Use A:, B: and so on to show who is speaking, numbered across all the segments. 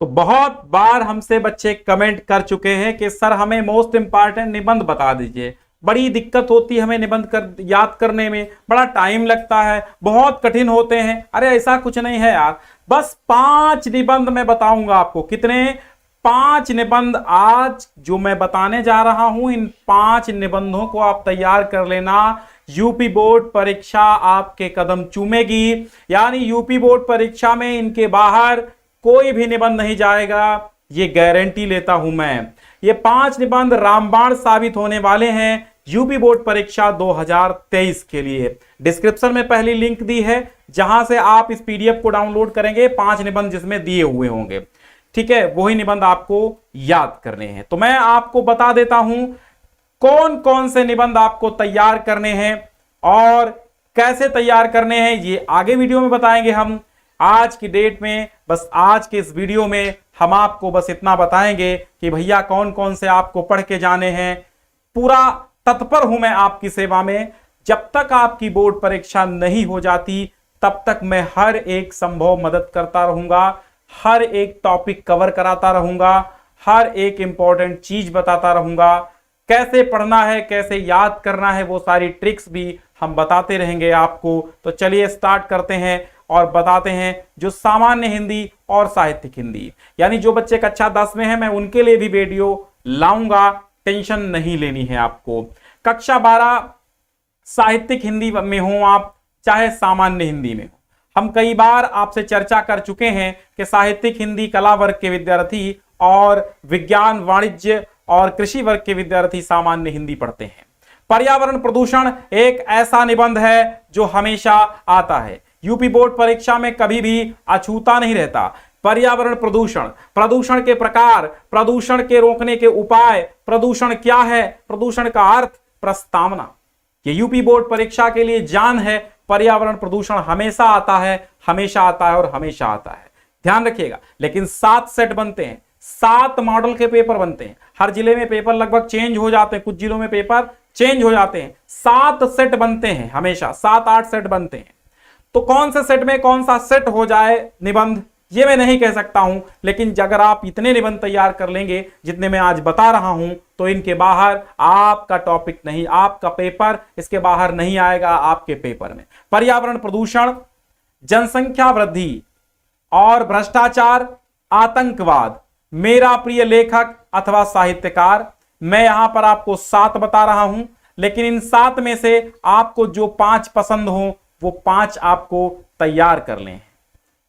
A: तो बहुत बार हमसे बच्चे कमेंट कर चुके हैं कि सर हमें मोस्ट इंपॉर्टेंट निबंध बता दीजिए, बड़ी दिक्कत होती है हमें निबंध याद करने में, बड़ा टाइम लगता है, बहुत कठिन होते हैं। अरे ऐसा कुछ नहीं है यार, बस 5 निबंध मैं बताऊंगा आपको। कितने? 5 निबंध आज जो मैं बताने जा रहा हूं, इन 5 निबंधों को आप तैयार कर लेना। यूपी बोर्ड परीक्षा आपके कदम चूमेगी, यानी यूपी बोर्ड परीक्षा में इनके बाहर कोई भी निबंध नहीं जाएगा, ये गारंटी लेता हूं मैं। ये 5 निबंध रामबाण साबित होने वाले हैं यूपी बोर्ड परीक्षा 2023 के लिए। डिस्क्रिप्शन में पहली लिंक दी है जहां से आप इस पीडीएफ को डाउनलोड करेंगे, 5 निबंध जिसमें दिए हुए होंगे, ठीक है, वही निबंध आपको याद करने हैं। तो मैं आपको बता देता हूं कौन कौन से निबंध आपको तैयार करने हैं और कैसे तैयार करने हैं, ये आगे वीडियो में बताएंगे हम। आज की डेट में बस आज के इस वीडियो में हम आपको बस इतना बताएंगे कि भैया कौन कौन से आपको पढ़ के जाने हैं। पूरा तत्पर हूं मैं आपकी सेवा में। जब तक आपकी बोर्ड परीक्षा नहीं हो जाती तब तक मैं हर एक संभव मदद करता रहूंगा, हर एक टॉपिक कवर कराता रहूंगा, हर एक इंपॉर्टेंट चीज बताता रहूंगा। कैसे पढ़ना है, कैसे याद करना है, वो सारी ट्रिक्स भी हम बताते रहेंगे आपको। तो चलिए स्टार्ट करते हैं और बताते हैं जो सामान्य हिंदी और साहित्यिक हिंदी, यानी जो बच्चे कक्षा 10 में हैं, मैं उनके लिए भी वीडियो लाऊंगा, टेंशन नहीं लेनी है आपको। कक्षा 12 साहित्यिक हिंदी में हो आप, चाहे सामान्य हिंदी में हो, हम कई बार आपसे चर्चा कर चुके हैं कि साहित्यिक हिंदी कला वर्ग के विद्यार्थी और विज्ञान वाणिज्य और कृषि वर्ग के विद्यार्थी सामान्य हिंदी पढ़ते हैं। पर्यावरण प्रदूषण एक ऐसा निबंध है जो हमेशा आता है, यूपी बोर्ड परीक्षा में कभी भी अछूता नहीं रहता। पर्यावरण प्रदूषण, प्रदूषण के प्रकार, प्रदूषण के रोकने के उपाय, प्रदूषण क्या है, प्रदूषण का अर्थ, प्रस्तावना, ये यूपी बोर्ड परीक्षा के लिए जान है। पर्यावरण प्रदूषण हमेशा आता है, हमेशा आता है और हमेशा आता है, ध्यान रखिएगा। लेकिन 7 सेट बनते हैं, 7 मॉडल के पेपर बनते हैं। हर जिले में पेपर लगभग चेंज हो जाते हैं, कुछ जिलों में पेपर चेंज हो जाते हैं। 7 सेट बनते हैं, हमेशा 7-8 सेट बनते हैं। तो कौन से सेट में कौन सा सेट हो जाए निबंध, ये मैं नहीं कह सकता हूं, लेकिन अगर आप इतने निबंध तैयार कर लेंगे जितने मैं आज बता रहा हूं, तो इनके बाहर आपका टॉपिक नहीं, आपका पेपर इसके बाहर नहीं आएगा आपके पेपर में। पर्यावरण प्रदूषण, जनसंख्या वृद्धि और भ्रष्टाचार, आतंकवाद, मेरा प्रिय लेखक अथवा साहित्यकार। मैं यहां पर आपको 7 बता रहा हूं, लेकिन इन 7 में से आपको जो 5 पसंद हो वो 5 आपको तैयार कर लें,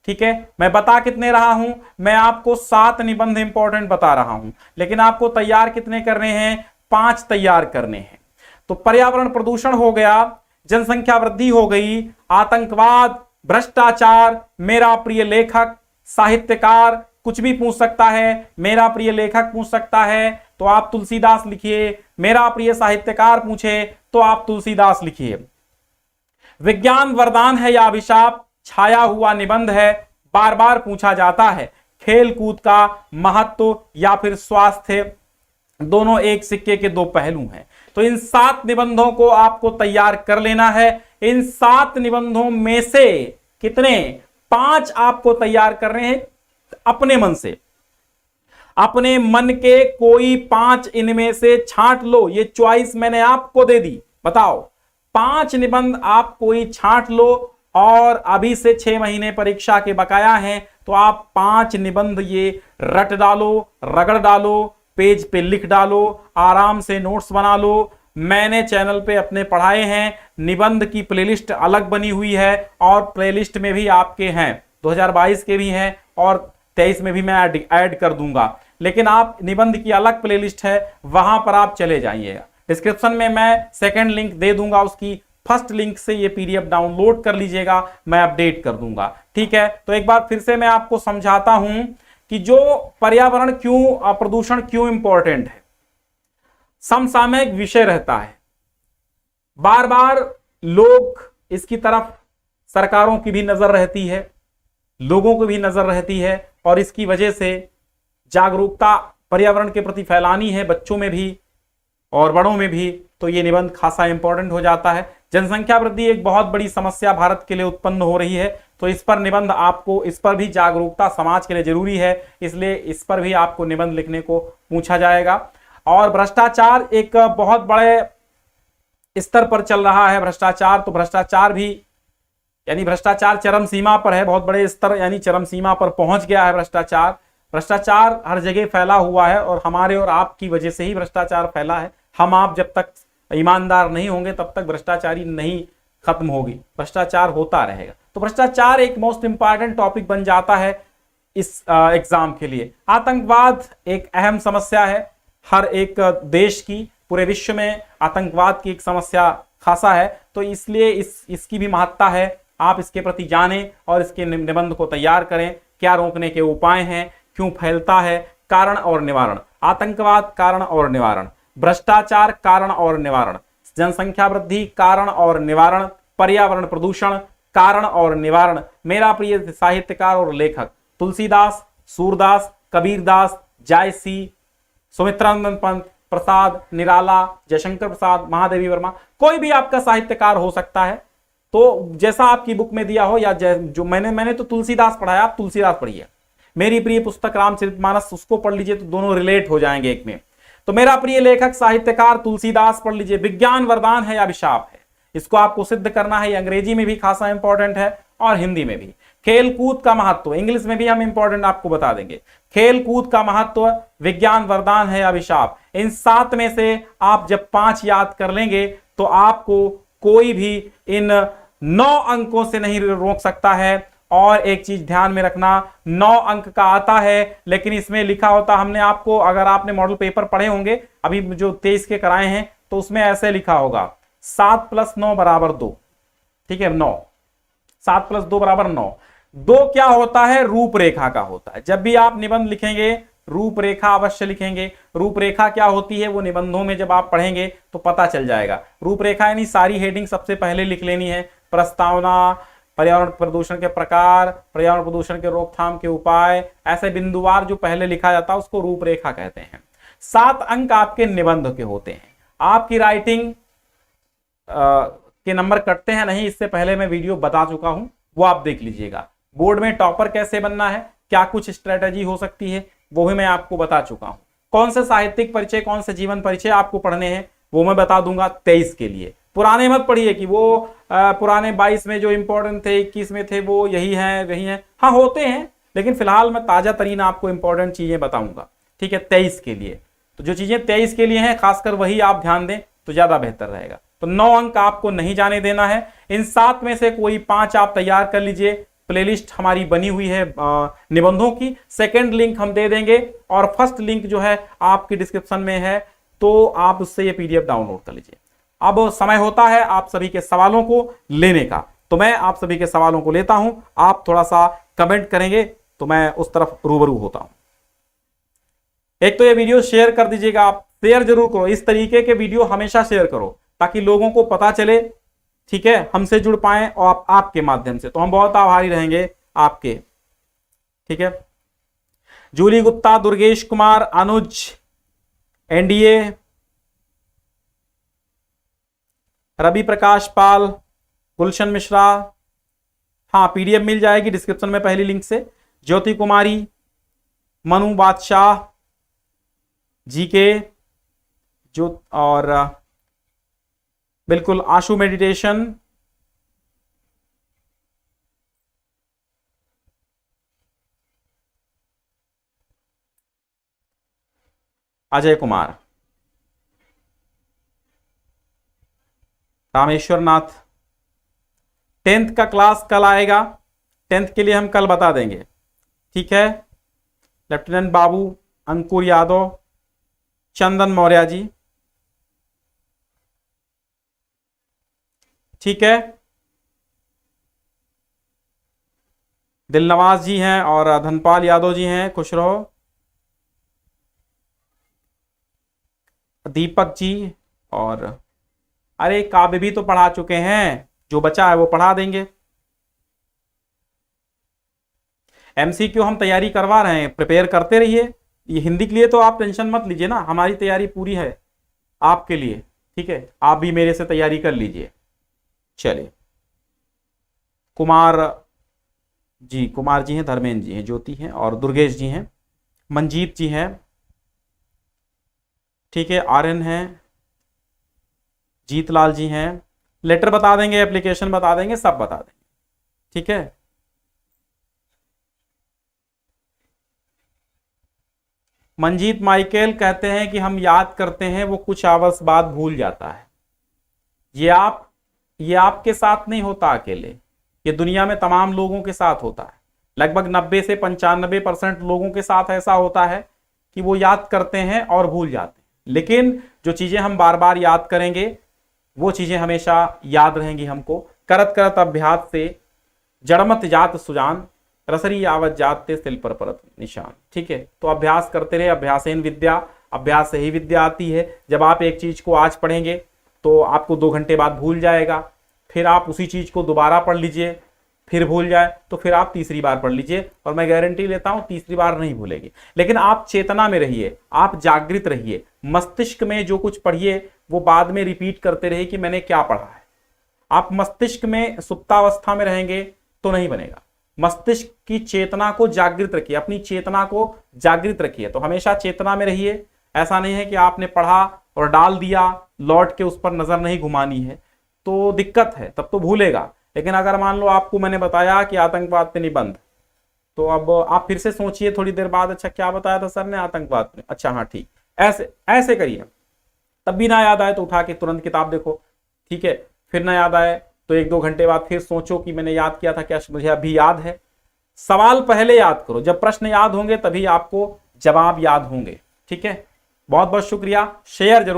A: ठीक है। मैं बता कितने रहा हूं, मैं आपको 7 निबंध इंपॉर्टेंट बता रहा हूं, लेकिन आपको तैयार कितने करने हैं, 5 तैयार करने हैं। तो पर्यावरण प्रदूषण हो गया, जनसंख्या वृद्धि हो गई, आतंकवाद, भ्रष्टाचार, मेरा प्रिय लेखक, साहित्यकार, कुछ भी पूछ सकता है, मेरा प्रिय लेखक पूछ सकता है तो आप तुलसीदास लिखिए, मेरा प्रिय साहित्यकार पूछे तो आप तुलसीदास लिखिए। विज्ञान वरदान है या अभिशाप, छाया हुआ निबंध है, बार बार पूछा जाता है। खेल कूद का महत्व या फिर स्वास्थ्य, दोनों एक सिक्के के 2 पहलू हैं। तो इन 7 निबंधों को आपको तैयार कर लेना है। इन 7 निबंधों में से कितने, 5 आपको तैयार करने हैं अपने मन से, अपने मन के कोई 5 इनमें से छांट लो। ये चॉइस मैंने आपको दे दी, बताओ 5 निबंध आप कोई छांट लो, और अभी से 6 महीने परीक्षा के बकाया हैं, तो आप 5 निबंध ये रट डालो, रगड़ डालो, पेज पे लिख डालो, आराम से नोट्स बना लो। मैंने चैनल पे अपने पढ़ाए हैं, निबंध की प्लेलिस्ट अलग बनी हुई है और प्लेलिस्ट में भी आपके हैं, 2022 के भी हैं और 23 में भी मैं ऐड कर दूंगा, लेकिन आप निबंध की अलग प्लेलिस्ट है, वहां पर आप चले जाइएगा। डिस्क्रिप्शन में मैं सेकंड लिंक दे दूंगा, उसकी फर्स्ट लिंक से ये पीडीएफ डाउनलोड कर लीजिएगा, मैं अपडेट कर दूंगा, ठीक है। तो एक बार फिर से मैं आपको समझाता हूं कि जो पर्यावरण क्यों, प्रदूषण क्यों इंपॉर्टेंट है। समसामयिक विषय रहता है, बार बार लोग इसकी तरफ, सरकारों की भी नजर रहती है, लोगों को भी नजर रहती है, और इसकी वजह से जागरूकता पर्यावरण के प्रति फैलानी है बच्चों में भी और बड़ों में भी, तो ये निबंध खासा इंपॉर्टेंट हो जाता है। जनसंख्या वृद्धि एक बहुत बड़ी समस्या भारत के लिए उत्पन्न हो रही है, तो इस पर निबंध आपको, इस पर भी जागरूकता समाज के लिए जरूरी है, इसलिए इस पर भी आपको निबंध लिखने को पूछा जाएगा। और भ्रष्टाचार एक बहुत बड़े स्तर पर चल रहा है भ्रष्टाचार, तो भ्रष्टाचार भी यानी भ्रष्टाचार चरम सीमा पर है, बहुत बड़े स्तर यानी चरम सीमा पर पहुंच गया है भ्रष्टाचार। भ्रष्टाचार हर जगह फैला हुआ है और हमारे और आपकी वजह से ही भ्रष्टाचार फैला है। हम आप जब तक ईमानदार नहीं होंगे तब तक भ्रष्टाचारी नहीं खत्म होगी, भ्रष्टाचार होता रहेगा। तो भ्रष्टाचार एक मोस्ट इंपॉर्टेंट टॉपिक बन जाता है इस एग्जाम के लिए। आतंकवाद एक अहम समस्या है हर एक देश की, पूरे विश्व में आतंकवाद की एक समस्या खासा है, तो इसलिए इसकी भी महत्ता है। आप इसके प्रति जानें और इसके निबंध को तैयार करें। क्या रोकने के उपाय हैं, क्यों फैलता है, कारण और निवारण। आतंकवाद कारण और निवारण, भ्रष्टाचार कारण और निवारण, जनसंख्या वृद्धि कारण और निवारण, पर्यावरण प्रदूषण कारण और निवारण। मेरा प्रिय साहित्यकार और लेखक तुलसीदास, सूरदास, कबीरदास, जायसी, सुमित्रानंद पंत, प्रसाद, निराला, जयशंकर प्रसाद, महादेवी वर्मा, कोई भी आपका साहित्यकार हो सकता है। तो जैसा आपकी बुक में दिया हो, या जो मैंने तो तुलसीदास पढ़ा है, आप तुलसीदास पढ़िए। मेरी प्रिय पुस्तक रामचरितमानस, उसको पढ़ लीजिए तो दोनों रिलेट हो जाएंगे एक में। तो मेरा प्रिय लेखक साहित्यकार तुलसीदास पढ़ लीजिए। विज्ञान वरदान है या अभिशाप है, इसको आपको सिद्ध करना है। अंग्रेजी में भी खासा इंपॉर्टेंट है और हिंदी में भी। खेल कूद का महत्व, इंग्लिश में भी हम इंपॉर्टेंट आपको बता देंगे। खेल कूद का महत्व, विज्ञान वरदान है या अभिशाप, इन 7 में से आप जब 5 याद कर लेंगे तो आपको कोई भी इन 9 अंकों से नहीं रोक सकता है। और एक चीज ध्यान में रखना, 9 अंक का आता है, लेकिन इसमें लिखा होता, हमने आपको, अगर आपने मॉडल पेपर पढ़े होंगे अभी जो 23 के कराए हैं, तो उसमें ऐसे लिखा होगा 7 + 9 = 2। ठीक है, 9, 7 + 2 = 9। 2 क्या होता है, रूपरेखा का होता है। जब भी आप निबंध लिखेंगे रूपरेखा अवश्य लिखेंगे। रूपरेखा क्या होती है वो निबंधों में जब आप पढ़ेंगे तो पता चल जाएगा। रूपरेखा यानी सारी हेडिंग सबसे पहले लिख लेनी है। प्रस्तावना, पर्यावरण प्रदूषण के प्रकार, पर्यावरण प्रदूषण के रोकथाम के उपाय, ऐसे बिंदुवार जो पहले लिखा जाता है उसको रूपरेखा कहते हैं। 7 अंक आपके निबंध के होते हैं। आपकी राइटिंग के नंबर कटते हैं नहीं, इससे पहले मैं वीडियो बता चुका हूं, वो आप देख लीजिएगा। बोर्ड में टॉपर कैसे बनना है, क्या कुछ स्ट्रेटेजी हो सकती है, वो भी मैं आपको बता चुका हूं। कौन से साहित्यिक परिचय, कौन से जीवन परिचय आपको पढ़ने हैं वो मैं बता दूंगा 23 के लिए। पुराने मत पढ़िए कि वो पुराने 22 में जो इंपॉर्टेंट थे 21 में थे वो यही हैं वही हैं। हाँ होते हैं, लेकिन फिलहाल मैं ताजा तरीन आपको इंपॉर्टेंट चीजें बताऊंगा। ठीक है, 23 के लिए तो जो चीजें 23 के लिए हैं खासकर वही आप ध्यान दें तो ज्यादा बेहतर रहेगा। तो 9 अंक आपको नहीं जाने देना है। इन 7 में से कोई 5 आप तैयार कर लीजिए। प्लेलिस्ट हमारी बनी हुई है निबंधों की, सेकंड लिंक हम दे देंगे और फर्स्ट लिंक जो है आपकी डिस्क्रिप्शन में है, तो आप उससे ये PDF डाउनलोड कर लीजिए। अब समय होता है आप सभी के सवालों को लेने का, तो मैं आप सभी के सवालों को लेता हूं। आप थोड़ा सा कमेंट करेंगे तो मैं उस तरफ रूबरू होता हूं। एक तो ये वीडियो शेयर कर दीजिएगा, आप शेयर जरूर करो। इस तरीके के वीडियो हमेशा शेयर करो ताकि लोगों को पता चले, ठीक है, हमसे जुड़ पाए और आपके माध्यम से, तो हम बहुत आभारी रहेंगे आपके। ठीक है, जूली गुप्ता, दुर्गेश कुमार, अनुज, NDA, रवि प्रकाश पाल, गुलशन मिश्रा, हाँ PDF मिल जाएगी डिस्क्रिप्शन में पहली लिंक से। ज्योति कुमारी, मनु बादशाह, GK जो, और बिल्कुल आशु मेडिटेशन, अजय कुमार, रामेश्वर नाथ। 10th का क्लास कल आएगा, 10th के लिए हम कल बता देंगे। ठीक है, लेफ्टिनेंट बाबू, अंकुर यादव, चंदन मौर्य जी। ठीक है, दिलनवाज जी हैं और धनपाल यादव जी हैं, खुश रहो। दीपक जी, और अरे काव्य भी तो पढ़ा चुके हैं, जो बचा है वो पढ़ा देंगे। MCQ हम तैयारी करवा रहे हैं, प्रिपेयर करते रहिए। ये हिंदी के लिए तो आप टेंशन मत लीजिए ना, हमारी तैयारी पूरी है आपके लिए। ठीक है, आप भी मेरे से तैयारी कर लीजिए। चलिए, कुमार जी हैं, धर्मेंद्र जी हैं, ज्योति हैं और दुर्गेश जी हैं, मंजीत जी हैं, ठीक है, आर्यन हैं, जीतलाल जी हैं। लेटर बता देंगे, एप्लीकेशन बता देंगे, सब बता देंगे, ठीक है। मंजीत माइकल कहते हैं कि हम याद करते हैं, वो कुछ आवर्स बाद भूल जाता है। ये आपके साथ नहीं होता अकेले, ये दुनिया में तमाम लोगों के साथ होता है। लगभग 90 से 95% लोगों के साथ ऐसा होता है कि वो याद करते हैं और भूल जाते हैं, लेकिन जो चीजें हम बार बार याद करेंगे वो चीजें हमेशा याद रहेंगी हमको। करत करत अभ्यास से जड़मत जात सुजान, रसरी आवत जाते सिल पर परत निशान, ठीक है। तो अभ्यास करते रहे, अभ्यासेन विद्या, अभ्यास से ही विद्या आती है। जब आप एक चीज को आज पढ़ेंगे तो आपको 2 घंटे बाद भूल जाएगा, फिर आप उसी चीज को दोबारा पढ़ लीजिए, फिर भूल जाए तो फिर आप तीसरी बार पढ़ लीजिए, और मैं गारंटी लेता हूं तीसरी बार नहीं भूलेगी। लेकिन आप चेतना में रहिए, आप जागृत रहिए, मस्तिष्क में जो कुछ पढ़िए वो बाद में रिपीट करते रहिए कि मैंने क्या पढ़ा है। आप मस्तिष्क में सुप्तावस्था में रहेंगे तो नहीं बनेगा। मस्तिष्क की चेतना को जागृत रखिए, अपनी चेतना को जागृत रखिए। तो हमेशा चेतना में रहिए। ऐसा नहीं है कि आपने पढ़ा और डाल दिया, लौट के उस पर नजर नहीं घुमानी है तो दिक्कत है, तब तो भूलेगा। लेकिन अगर मान लो आपको मैंने बताया कि आतंकवाद पे निबंध, तो अब आप फिर से सोचिए थोड़ी देर बाद, अच्छा क्या बताया था सर ने आतंकवाद पे, अच्छा हाँ ठीक, ऐसे ऐसे करिए। तब भी ना याद आए तो उठा के तुरंत किताब देखो, ठीक है। फिर ना याद आए तो 1-2 घंटे बाद फिर सोचो कि मैंने याद किया था, क्या मुझे अभी याद है। सवाल पहले याद करो, जब प्रश्न याद होंगे तभी आपको जवाब याद होंगे, ठीक है। बहुत बहुत शुक्रिया, शेयर जरूर